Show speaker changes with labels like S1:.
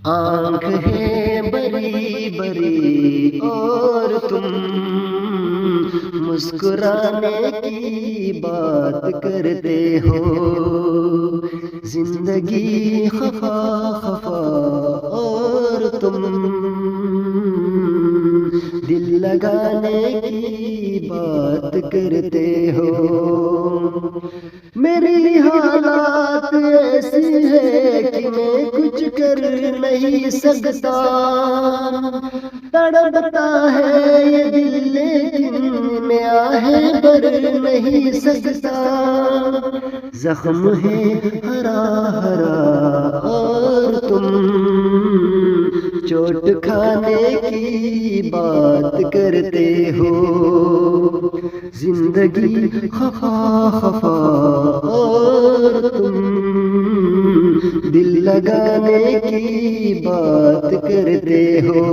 S1: آنکھ ہے بری بری اور تم مسکرانے کی بات کرتے ہو، زندگی خفا خفا اور تم دل لگانے کی بات کرتے ہو۔ میری حالات ایسی ہے کہ میں کچھ کر نہیں سکتا، تڑپتا ہے یہ دل لیکن میں آہیں بھر نہیں سکتا، زخم ہے ہرا ہرا اور تم چوٹ کھانے کی بات کرتے ہو، زندگی خفا خفا اور تم دل لگانے کی بات کرتے ہو۔